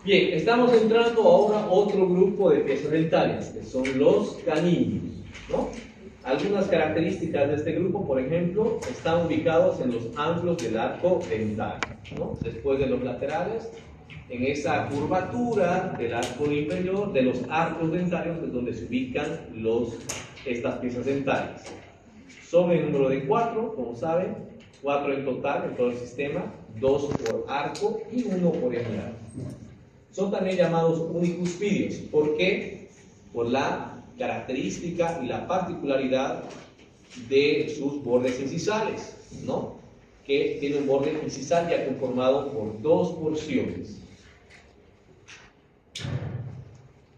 Bien, estamos entrando ahora a otro grupo de piezas dentarias, que son los caninos, ¿no? Algunas características de este grupo, por ejemplo, están ubicados en los ángulos del arco dental, ¿no? Después de los laterales, en esa curvatura del arco inferior, de los arcos dentarios, es donde se ubican estas piezas dentarias. Son en número de 4, como saben, 4 en total en todo el sistema, 2 por arco y 1 por eje. Son también llamados unicuspidios. ¿Por qué? Por la característica y la particularidad de sus bordes incisales, ¿no? Que tiene un borde incisal ya conformado por 2 porciones,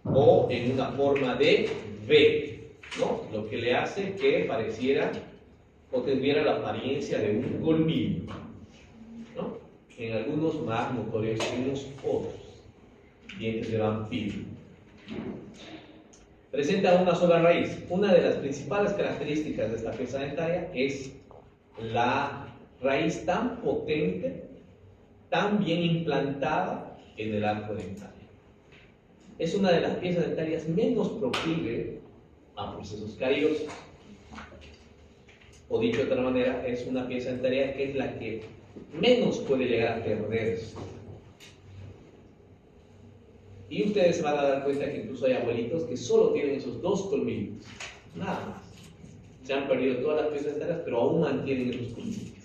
o en una forma de V, ¿no? Lo que le hace que pareciera o tuviera la apariencia de un colmillo, ¿no? En algunos más notorios que en los otros. Dientes de vampiro. Presenta una sola raíz. Una de las principales características de esta pieza dentaria es la raíz tan potente, tan bien implantada en el arco dentario. Es una de las piezas dentarias menos proclive a procesos cariosos. O dicho de otra manera, es una pieza dentaria que es la que menos puede llegar a perderse. Y ustedes se van a dar cuenta que incluso hay abuelitos que solo tienen esos 2 colmillos, nada más. Se han perdido todas las piezas dentarias, pero aún mantienen esos colmillos,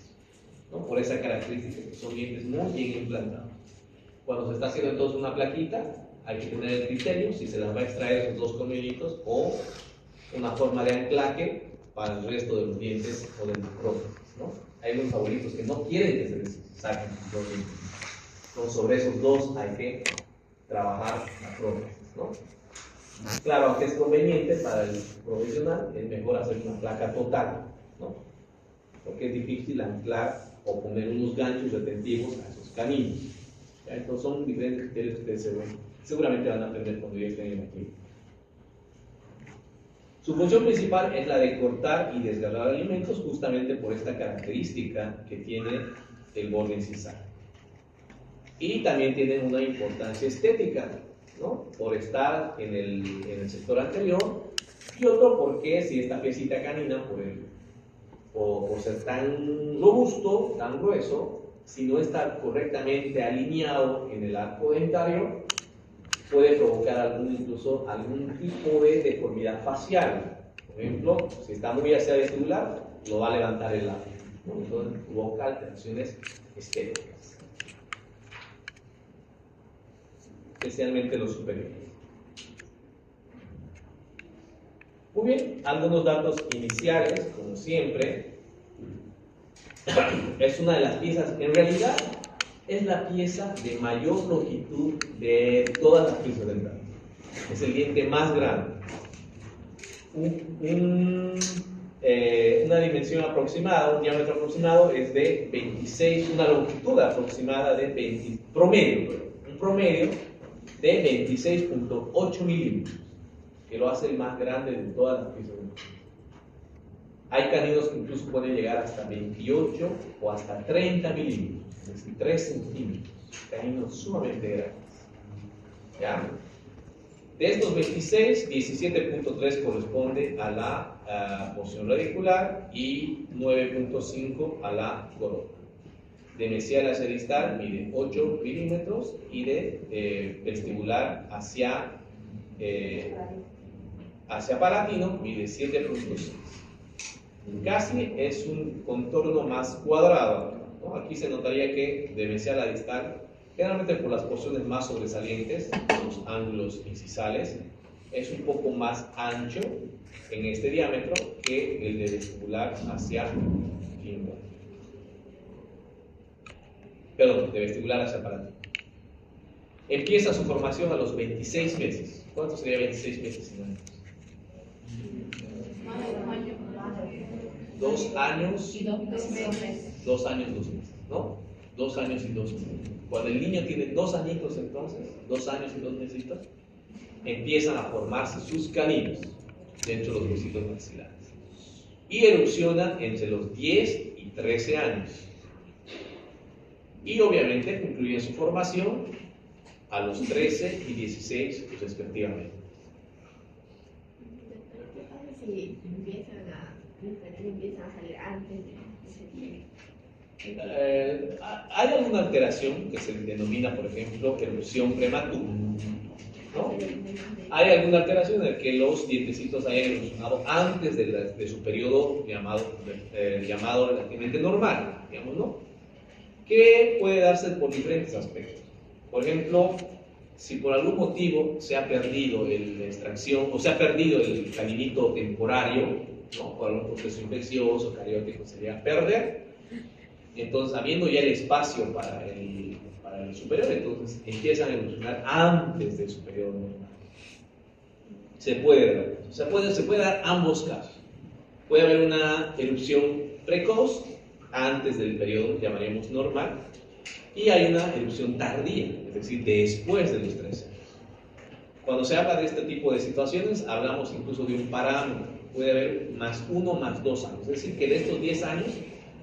¿no? Por esa característica, que son dientes muy bien implantados. Cuando se está haciendo entonces una plaquita, hay que tener el criterio si se las va a extraer esos 2 colmillitos o una forma de anclaje para el resto de los dientes o de las prótesis, ¿no? Hay unos abuelitos que no quieren que se les saquen los dientes. Entonces, sobre esos 2 hay que trabajar la prótesis, ¿no? Claro, aunque es conveniente para el profesional, es mejor hacer una placa total, ¿no? Porque es difícil anclar o poner unos ganchos retentivos a esos caninos. ¿Ya? Entonces son diferentes criterios que ustedes seguramente van a aprender cuando ya estén en la clínica. Su función principal es la de cortar y desgarrar alimentos, justamente por esta característica que tiene el borde incisal. Y también tienen una importancia estética, ¿no? Por estar en el sector anterior, y otro porque si esta piecita canina, por ser tan robusto, tan grueso, si no está correctamente alineado en el arco dentario, puede provocar incluso algún tipo de deformidad facial. Por ejemplo, si está muy hacia vestibular, lo va a levantar el labio, ¿no? Entonces provoca alteraciones estéticas, especialmente los superiores. Muy bien, algunos datos iniciales, como siempre. Es una de las piezas, en realidad, es la pieza de mayor longitud de todas las piezas dentales. Es el diente más grande. Una dimensión aproximada, un diámetro aproximado es de 26, una longitud aproximada de 20, un promedio de 26.8 milímetros, que lo hace el más grande de todas las piezas dentales. Hay caninos que incluso pueden llegar hasta 28 o hasta 30 milímetros, es decir, 3 centímetros, caninos sumamente grandes. ¿Ya? De estos 26, 17.3 corresponde a la porción radicular y 9.5 a la corona. De mesial hacia distal mide 8 milímetros y de vestibular hacia palatino mide 7.6. Casi es un contorno más cuadrado, ¿no? Aquí se notaría que de mesial a distal, generalmente por las porciones más sobresalientes, los ángulos incisales, es un poco más ancho en este diámetro que el de vestibular hacia lingual. Perdón, de vestibular hacia palatino. Empieza su formación a los 26 meses. ¿Cuánto sería 26 meses sin años? 2 años y 2 meses. 2 años y 2 meses, ¿no? 2 años y 2 meses. Cuando el niño tiene 2 añitos, entonces, 2 años y 2 meses, empiezan a formarse sus caninos dentro de los huesitos maxilares. Y erupcionan entre los 10 y 13 años. Y obviamente concluyen su formación a los 13 y 16 respectivamente. ¿Qué pasa si los canales empiezan a salir antes de ese tiempo? Hay alguna alteración que se denomina, por ejemplo, erupción prematura, ¿no? Hay alguna alteración en la que los dientecitos hayan evolucionado antes de su periodo llamado relativamente normal, digamos, ¿no? Que puede darse por diferentes aspectos. Por ejemplo, si por algún motivo se ha perdido la extracción o se ha perdido el caninito temporario, ¿no? Por algún proceso infeccioso, cariótico, se llega a perder. Entonces, habiendo ya el espacio para el superior, entonces empiezan a evolucionar antes del su periodo normal. Se puede dar ambos casos. Puede haber una erupción precoz antes del periodo, llamaríamos normal, y hay una erupción tardía, es decir, después de los 13 años. Cuando se habla de este tipo de situaciones, hablamos incluso de un parámetro. Puede haber más 1 más 2 años, es decir, que de estos 10 años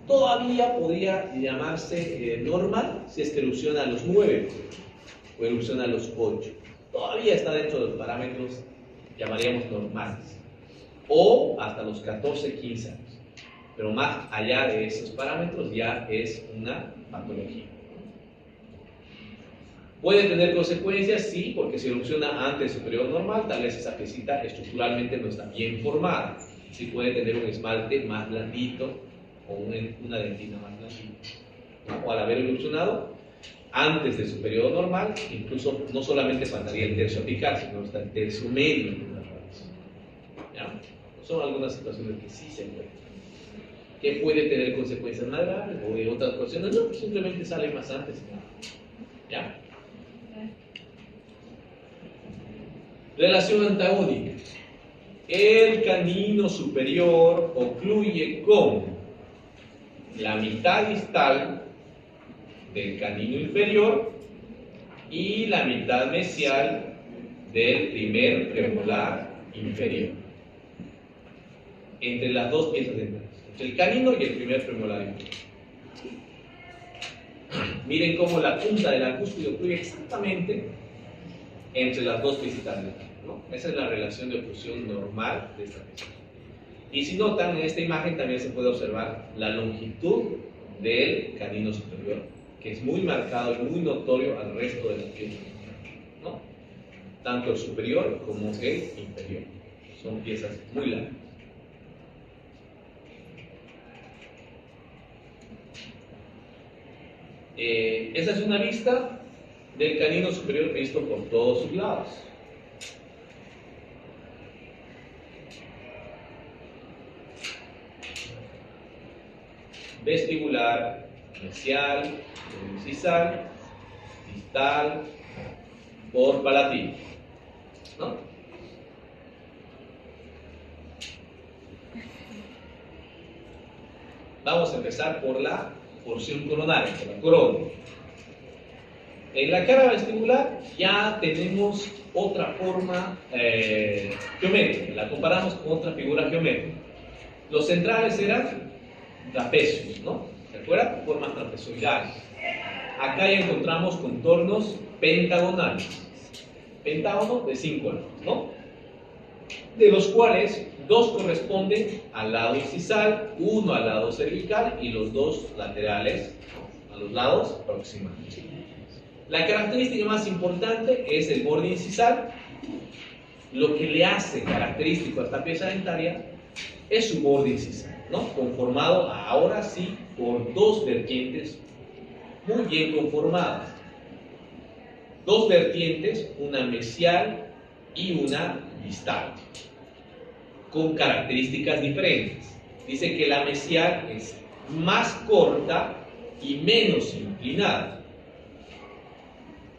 todavía podría llamarse normal si es que erupciona a los 9 o erupciona a los 8. Todavía está dentro de los parámetros, llamaríamos normales. O hasta los 14, 15 años. Pero más allá de esos parámetros ya es una patología. Puede tener consecuencias, sí, porque si erupciona antes de su periodo normal, tal vez esa piecita estructuralmente no está bien formada. Sí puede tener un esmalte más blandito o una dentina más blandita, ¿no? O al haber erupcionado antes de su periodo normal, incluso no solamente faltaría el tercio apical, sino hasta el tercio medio de la raíz. ¿Ya? Son algunas situaciones que sí se encuentran. ¿Qué puede tener consecuencias más graves o de otras cuestiones? No, simplemente sale más antes. ¿Ya? Relación antagónica. El canino superior ocluye con la mitad distal del canino inferior y la mitad mesial del primer premolar inferior. Entre las dos piezas dentales, entre el canino y el primer premolar inferior. Miren cómo la punta de la cúspide ocluye exactamente entre las dos piecitas dentales, ¿no? Esa es la relación de oclusión normal de esta pieza. Y si notan, en esta imagen también se puede observar la longitud del canino superior, que es muy marcado y muy notorio al resto de la piel, ¿no? Tanto el superior como el inferior. Son piezas muy largas. Esa es una vista del canino superior visto por todos sus lados. Vestibular, mesial, incisal, distal, por palatino, ¿no? Vamos a empezar por la porción coronaria, por la corona. En la cara vestibular ya tenemos otra forma geométrica, la comparamos con otra figura geométrica. Los centrales eran trapecios, ¿no? ¿Se acuerdan? Formas trapezoidales. Acá ya encontramos contornos pentagonales. Pentágono de 5 lados, ¿no? De los cuales 2 corresponden al lado incisal, 1 al lado cervical y los 2 laterales, ¿no?, a los lados proximales. La característica más importante es el borde incisal. Lo que le hace característico a esta pieza dentaria es su borde incisal, ¿no? Conformado ahora sí por 2 vertientes muy bien conformadas. 2 vertientes, una mesial y una distal, con características diferentes. Dice que la mesial es más corta y menos inclinada.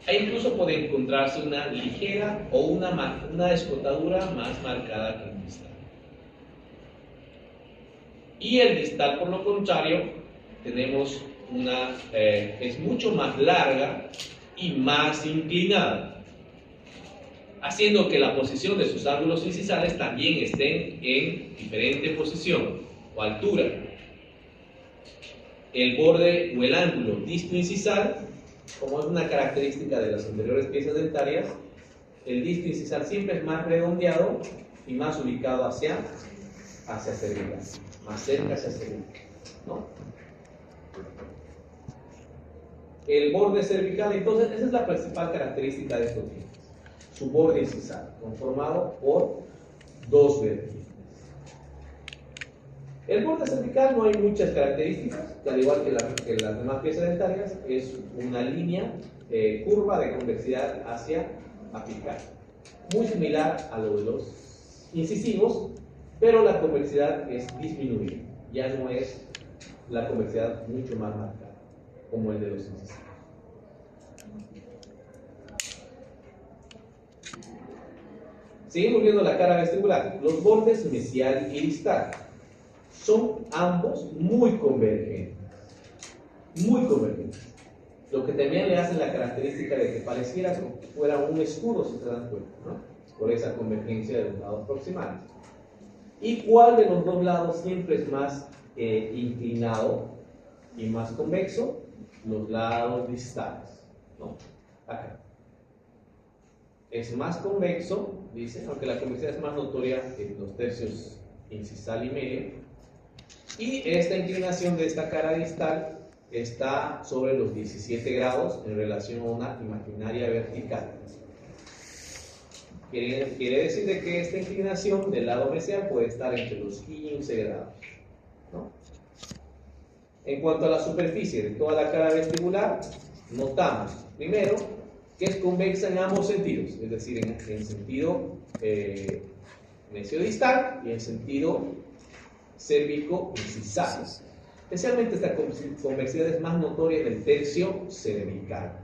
E incluso puede encontrarse una ligera o una escotadura más marcada que el distal. Y el distal, por lo contrario, tenemos es mucho más larga y más inclinada, haciendo que la posición de sus ángulos incisales también estén en diferente posición o altura. El borde o el ángulo disto-incisal como es una característica de las anteriores piezas dentarias, el disco incisal siempre es más redondeado y más ubicado hacia cervical, más cerca hacia cervical, ¿no? El borde cervical, entonces, esa es la principal característica de estos dientes. Su borde incisal, conformado por dos vértices. El borde cervical no hay muchas características, que al igual que las demás piezas dentarias, es una línea curva de convexidad hacia apical. Muy similar a lo de los incisivos, pero la convexidad es disminuida. Ya no es la convexidad mucho más marcada, como el de los incisivos. Seguimos viendo la cara vestibular. Los bordes mesial y distal son ambos muy convergentes. Muy convergentes. Lo que también le hace la característica de que pareciera como que fuera un escudo, si se dan cuenta, ¿no? Por esa convergencia de los lados proximales. ¿Y cuál de los dos lados siempre es más inclinado y más convexo? Los lados distales, ¿no? Acá. Es más convexo, dice, aunque la convexidad es más notoria en los tercios incisal y medio. Y esta inclinación de esta cara distal está sobre los 17 grados en relación a una imaginaria vertical. Quiere decir de que esta inclinación del lado mesial puede estar entre los 15 grados, ¿no? En cuanto a la superficie de toda la cara vestibular, notamos primero que es convexa en ambos sentidos, es decir, en sentido mesiodistal y en sentido cérvico-incisal. Especialmente esta convexidad es más notoria en el tercio cervical,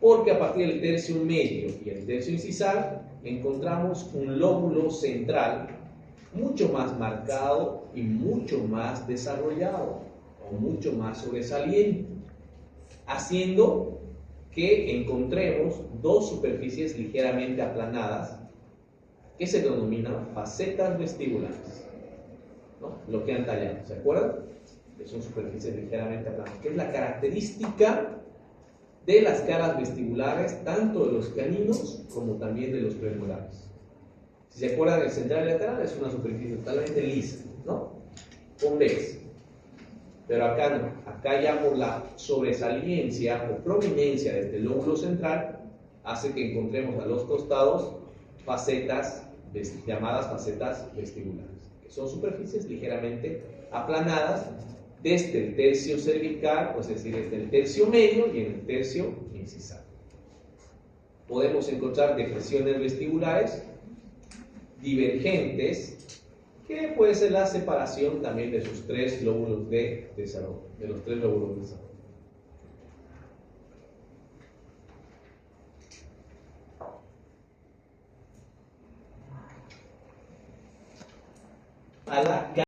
porque a partir del tercio medio y el tercio incisal encontramos un lóbulo central mucho más marcado y mucho más desarrollado o mucho más sobresaliente, haciendo que encontremos dos superficies ligeramente aplanadas que se denominan facetas vestibulares, ¿no? Lo que han tallado, ¿se acuerdan? Que son superficies ligeramente aplanadas, que es la característica de las caras vestibulares, tanto de los caninos como también de los premolares. Si se acuerdan, el central y lateral es una superficie totalmente lisa, ¿no? Convexa. Pero acá no, acá ya por la sobresaliencia o prominencia de este lóbulo central, hace que encontremos a los costados facetas llamadas facetas vestibulares, que son superficies ligeramente aplanadas desde el tercio cervical, es decir, desde el tercio medio y en el tercio incisal. Podemos encontrar depresiones vestibulares divergentes, que puede ser la separación también de sus tres lóbulos de desarrollo, de los tres lóbulos de desarrollo. A la